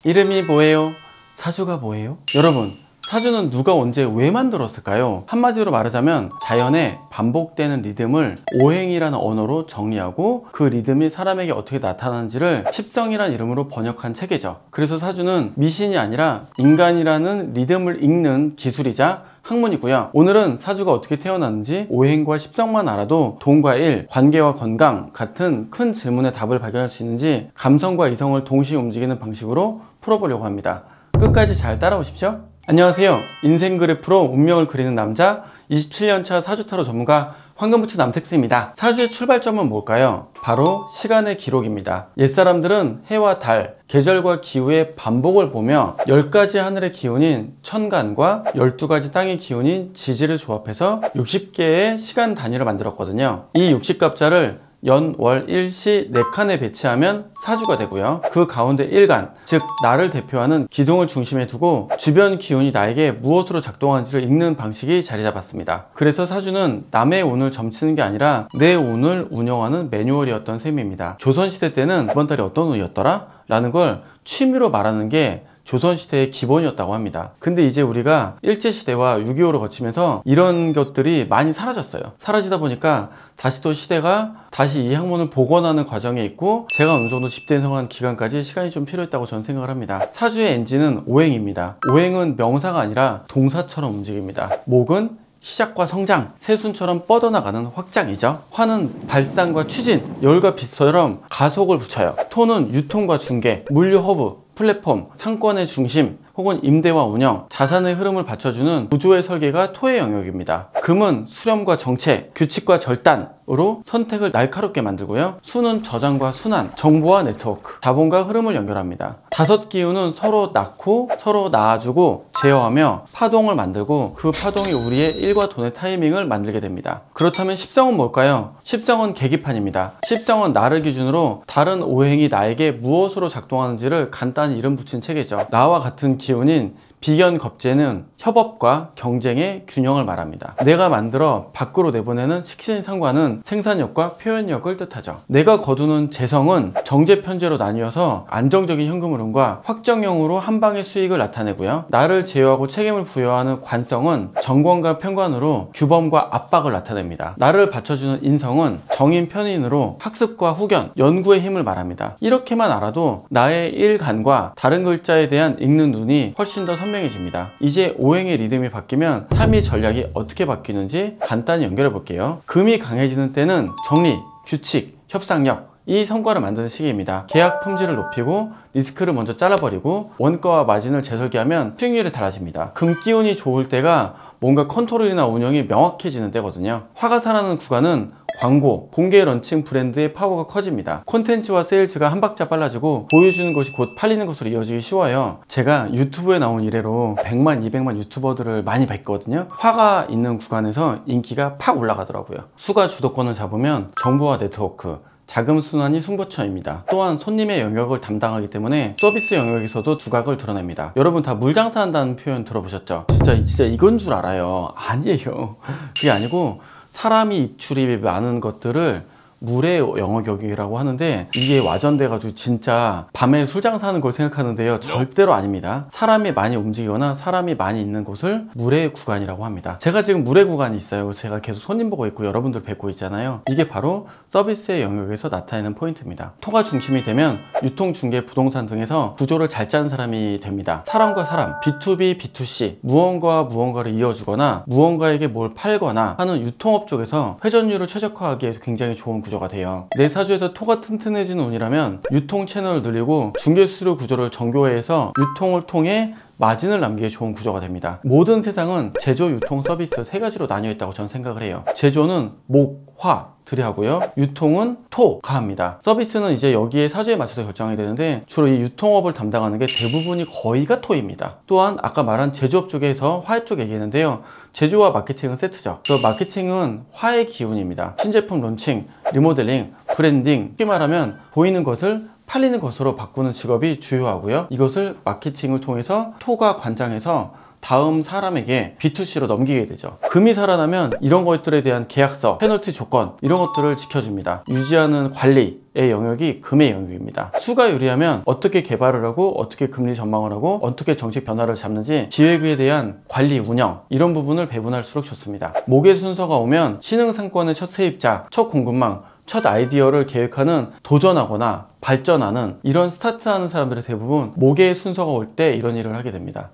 이름이 뭐예요? 사주가 뭐예요? 여러분, 사주는 누가 언제 왜 만들었을까요? 한마디로 말하자면 자연의 반복되는 리듬을 오행이라는 언어로 정리하고 그 리듬이 사람에게 어떻게 나타나는지를 십성이라는 이름으로 번역한 체계죠. 그래서 사주는 미신이 아니라 인간이라는 리듬을 읽는 기술이자 학문이고요. 오늘은 사주가 어떻게 태어났는지 오행과 십성만 알아도 돈과 일, 관계와 건강 같은 큰 질문의 답을 발견할 수 있는지 감성과 이성을 동시에 움직이는 방식으로 풀어보려고 합니다. 끝까지 잘 따라오십시오. 안녕하세요. 인생 그래프로 운명을 그리는 남자 27년차 사주타로 전문가 황금부츠 남택스입니다. 사주의 출발점은 뭘까요? 바로 시간의 기록입니다. 옛사람들은 해와 달, 계절과 기후의 반복을 보며 10가지 하늘의 기운인 천간과 12가지 땅의 기운인 지지를 조합해서 60개의 시간 단위를 만들었거든요. 이 60갑자를 연, 월, 일, 시 4칸에 배치하면 사주가 되고요. 그 가운데 일간, 즉 나를 대표하는 기둥을 중심에 두고 주변 기운이 나에게 무엇으로 작동하는지를 읽는 방식이 자리 잡았습니다. 그래서 사주는 남의 운을 점치는 게 아니라 내 운을 운영하는 매뉴얼이었던 셈입니다. 조선시대 때는 이번 달이 어떤 운이었더라? 라는 걸 취미로 말하는 게 조선시대의 기본이었다고 합니다. 근데 이제 우리가 일제시대와 6.25를 거치면서 이런 것들이 많이 사라졌어요. 사라지다 보니까 다시 또 시대가 다시 이 학문을 복원하는 과정에 있고 제가 어느 정도 집대성한 기간까지 시간이 좀 필요했다고 저는 생각을 합니다. 사주의 엔진은 오행입니다. 오행은 명사가 아니라 동사처럼 움직입니다. 목은 시작과 성장, 새순처럼 뻗어나가는 확장이죠. 화는 발산과 추진, 열과 빛처럼 가속을 붙여요. 토는 유통과 중개, 물류 허브, 플랫폼, 상권의 중심, 혹은 임대와 운영, 자산의 흐름을 받쳐주는 구조의 설계가 토의 영역입니다. 금은 수렴과 정체, 규칙과 절단으로 선택을 날카롭게 만들고요. 수는 저장과 순환, 정보와 네트워크, 자본과 흐름을 연결합니다. 5 기운은 서로 낳고 서로 낳아주고 제어하며 파동을 만들고 그 파동이 우리의 일과 돈의 타이밍을 만들게 됩니다. 그렇다면 십성은 뭘까요? 십성은 계기판입니다. 십성은 나를 기준으로 다른 오행이 나에게 무엇으로 작동하는지를 간단히 이름 붙인 체계죠. 나와 같은 기운인 비견겁재는 협업과 경쟁의 균형을 말합니다. 내가 만들어 밖으로 내보내는 식신상관은 생산력과 표현력을 뜻하죠. 내가 거두는 재성은 정제편제로 나뉘어서 안정적인 현금 흐름과 확정형으로 한방의 수익을 나타내고요. 나를 제어하고 책임을 부여하는 관성은 정권과 편관으로 규범과 압박을 나타냅니다. 나를 받쳐주는 인성은 정인 편인으로 학습과 후견, 연구의 힘을 말합니다. 이렇게만 알아도 나의 일간과 다른 글자에 대한 읽는 눈이 훨씬 더 선명해집니다. 이제 오행의 리듬이 바뀌면 삶의 전략이 어떻게 바뀌는지 간단히 연결해 볼게요. 금이 강해지는 때는 정리, 규칙, 협상력, 이 성과를 만드는 시기입니다. 계약 품질을 높이고 리스크를 먼저 잘라버리고 원가와 마진을 재설계하면 수익률이 달라집니다. 금 기운이 좋을 때가 뭔가 컨트롤이나 운영이 명확해지는 때거든요. 화가 살아나는 구간은 광고, 공개 런칭 브랜드의 파워가 커집니다. 콘텐츠와 세일즈가 한 박자 빨라지고 보여주는 것이 곧 팔리는 것으로 이어지기 쉬워요. 제가 유튜브에 나온 이래로 100만, 200만 유튜버들을 많이 뵀거든요. 화가 있는 구간에서 인기가 팍 올라가더라고요. 수가 주도권을 잡으면 정보와 네트워크, 자금 순환이 승부처입니다. 또한 손님의 영역을 담당하기 때문에 서비스 영역에서도 두각을 드러냅니다. 여러분 다 물장사한다는 표현 들어보셨죠? 진짜 이건 줄 알아요. 아니에요. 그게 아니고 사람이 입출입이 많은 것들을 물의 영역이라고 하는데 이게 와전돼 가지고 진짜 밤에 술 장사하는 걸 생각하는데요, 절대로 아닙니다. 사람이 많이 움직이거나 사람이 많이 있는 곳을 물의 구간이라고 합니다. 제가 지금 물의 구간이 있어요. 제가 계속 손님 보고 있고 여러분들 뵙고 있잖아요. 이게 바로 서비스의 영역에서 나타내는 포인트입니다. 토가 중심이 되면 유통, 중개, 부동산 등에서 구조를 잘 짜는 사람이 됩니다. 사람과 사람, B2B, B2C, 무언가와 무언가를 이어주거나 무언가에게 뭘 팔거나 하는 유통업 쪽에서 회전율을 최적화하기에 굉장히 좋은 구조가 돼요. 내 사주에서 토가 튼튼해지는 운이라면 유통 채널을 늘리고 중개수수료 구조를 정교화해서 유통을 통해 마진을 남기기 좋은 구조가 됩니다. 모든 세상은 제조, 유통, 서비스 3가지로 나뉘어 있다고 저는 생각을 해요. 제조는 목, 화, 들이 하고요. 유통은 토, 가합니다. 서비스는 이제 여기에 사주에 맞춰서 결정이 되는데 주로 이 유통업을 담당하는 게 대부분이 거의가 토입니다. 또한 아까 말한 제조업 쪽에서 화의 쪽 얘기했는데요. 제조와 마케팅은 세트죠. 그 마케팅은 화의 기운입니다. 신제품 론칭, 리모델링, 브랜딩, 쉽게 말하면 보이는 것을 팔리는 것으로 바꾸는 직업이 주요하고요. 이것을 마케팅을 통해서 토가 관장해서 다음 사람에게 B2C로 넘기게 되죠. 금이 살아나면 이런 것들에 대한 계약서, 페널티 조건 이런 것들을 지켜줍니다. 유지하는 관리의 영역이 금의 영역입니다. 수가 유리하면 어떻게 개발을 하고 어떻게 금리 전망을 하고 어떻게 정책 변화를 잡는지 기획에 대한 관리, 운영 이런 부분을 배분할수록 좋습니다. 목의 순서가 오면 신흥상권의 첫 세입자, 첫 공급망, 첫 아이디어를 계획하는, 도전하거나 발전하는 이런 스타트하는 사람들의 대부분 목의 순서가 올 때 이런 일을 하게 됩니다.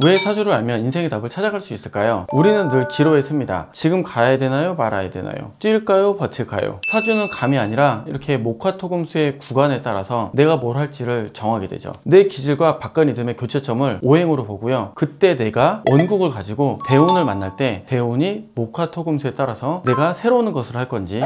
왜 사주를 알면 인생의 답을 찾아갈 수 있을까요? 우리는 늘 기로했습니다. 지금 가야 되나요? 말아야 되나요? 뛸까요? 버틸까요? 사주는 감이 아니라 이렇게 목화토금수의 구간에 따라서 내가 뭘 할지를 정하게 되죠. 내 기질과 바깥 리듬의 교차점을 오행으로 보고요. 그때 내가 원국을 가지고 대운을 만날 때 대운이 목화토금수에 따라서 내가 새로 오는 것을 할 건지,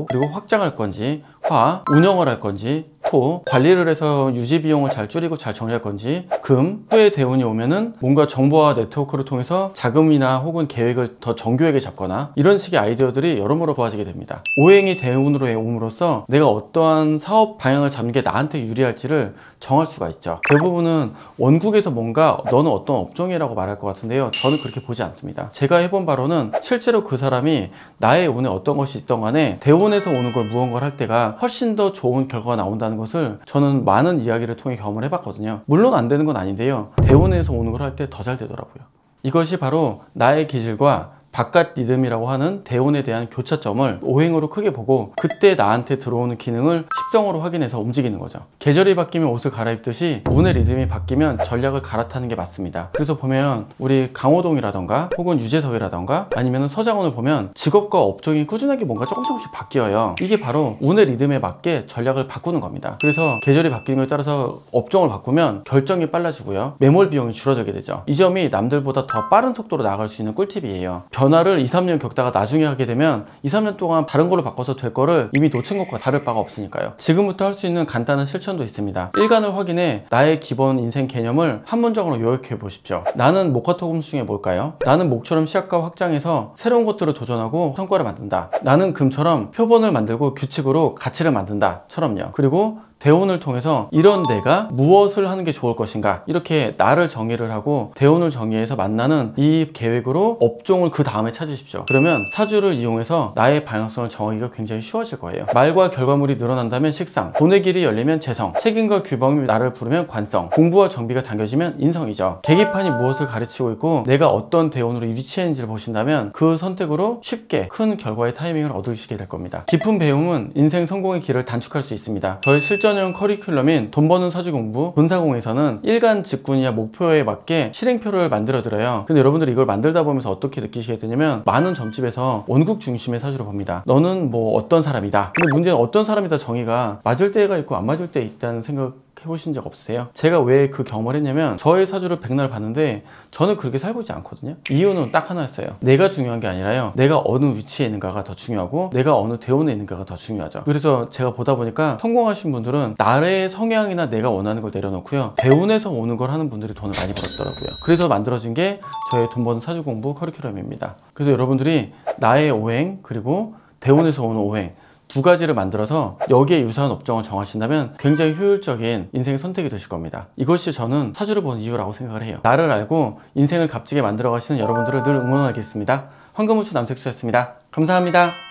그리고 확장할 건지, 화, 운영을 할 건지, 토, 관리를 해서 유지 비용을 잘 줄이고 잘 정리할 건지, 금, 후에 대운이 오면은 뭔가 정보와 네트워크를 통해서 자금이나 혹은 계획을 더 정교하게 잡거나 이런 식의 아이디어들이 여러모로 좋아지게 됩니다. 오행이 대운으로 옴으로써 내가 어떠한 사업 방향을 잡는 게 나한테 유리할지를 정할 수가 있죠. 대부분은 원국에서 뭔가 너는 어떤 업종이라고 말할 것 같은데요, 저는 그렇게 보지 않습니다. 제가 해본 바로는 실제로 그 사람이 나의 운에 어떤 것이 있던 간에 대운에서 오는 걸 무언가를 할 때가 훨씬 더 좋은 결과가 나온다는 것을 저는 많은 이야기를 통해 경험을 해봤거든요. 물론 안 되는 건 아닌데요, 대운에서 오는 걸 할 때 더 잘 되더라고요. 이것이 바로 나의 기질과 바깥 리듬이라고 하는 대운에 대한 교차점을 오행으로 크게 보고 그때 나한테 들어오는 기능을 십성으로 확인해서 움직이는 거죠. 계절이 바뀌면 옷을 갈아입듯이 운의 리듬이 바뀌면 전략을 갈아타는 게 맞습니다. 그래서 보면 우리 강호동이라던가 혹은 유재석이라던가 아니면 서장훈을 보면 직업과 업종이 꾸준하게 뭔가 조금씩 바뀌어요. 이게 바로 운의 리듬에 맞게 전략을 바꾸는 겁니다. 그래서 계절이 바뀌는 것에 따라서 업종을 바꾸면 결정이 빨라지고요, 매몰 비용이 줄어들게 되죠. 이 점이 남들보다 더 빠른 속도로 나아갈 수 있는 꿀팁이에요. 변화를 2, 3년 겪다가 나중에 하게 되면 2, 3년 동안 다른 걸로 바꿔서 될 거를 이미 놓친 것과 다를 바가 없으니까요. 지금부터 할 수 있는 간단한 실천도 있습니다. 일간을 확인해 나의 기본 인생 개념을 한문적으로 요약해 보십시오. 나는 목화토금수 중에 뭘까요? 나는 목처럼 시작과 확장해서 새로운 것들을 도전하고 성과를 만든다. 나는 금처럼 표본을 만들고 규칙으로 가치를 만든다 처럼요. 그리고 대운을 통해서 이런 내가 무엇을 하는 게 좋을 것인가, 이렇게 나를 정의를 하고 대운을 정의해서 만나는 이 계획으로 업종을 그 다음에 찾으십시오. 그러면 사주를 이용해서 나의 방향성을 정하기가 굉장히 쉬워질 거예요. 말과 결과물이 늘어난다면 식상, 돈의 길이 열리면 재성, 책임과 규범이 나를 부르면 관성, 공부와 정비가 당겨지면 인성이죠. 계기판이 무엇을 가르치고 있고 내가 어떤 대운으로 위치했는지를 보신다면 그 선택으로 쉽게 큰 결과의 타이밍을 얻으시게 될 겁니다. 깊은 배움은 인생 성공의 길을 단축할 수 있습니다. 저희 실전형 커리큘럼인 돈 버는 사주 공부 본사공에서는 일간 직군이나 목표에 맞게 실행표를 만들어 드려요. 근데 여러분들이 이걸 만들다 보면서 어떻게 느끼시게 되냐면 많은 점집에서 원국 중심의 사주를 봅니다. 너는 뭐 어떤 사람이다. 근데 문제는 어떤 사람이다 정의가 맞을 때가 있고 안 맞을 때 있다는 생각 해보신 적 없으세요? 제가 왜 그 경험을 했냐면 저의 사주를 백날 봤는데 저는 그렇게 살고 있지 않거든요. 이유는 딱 하나였어요. 내가 중요한 게 아니라요, 내가 어느 위치에 있는가가 더 중요하고 내가 어느 대운에 있는가가 더 중요하죠. 그래서 제가 보다 보니까 성공하신 분들은 나의 성향이나 내가 원하는 걸 내려놓고요, 대운에서 오는 걸 하는 분들이 돈을 많이 벌었더라고요. 그래서 만들어진 게 저의 돈 버는 사주 공부 커리큘럼입니다. 그래서 여러분들이 나의 오행 그리고 대운에서 오는 오행 두 가지를 만들어서 여기에 유사한 업종을 정하신다면 굉장히 효율적인 인생의 선택이 되실 겁니다. 이것이 저는 사주를 보는 이유라고 생각을 해요. 나를 알고 인생을 값지게 만들어 가시는 여러분들을 늘 응원하겠습니다. 황금우추 남색수였습니다. 감사합니다.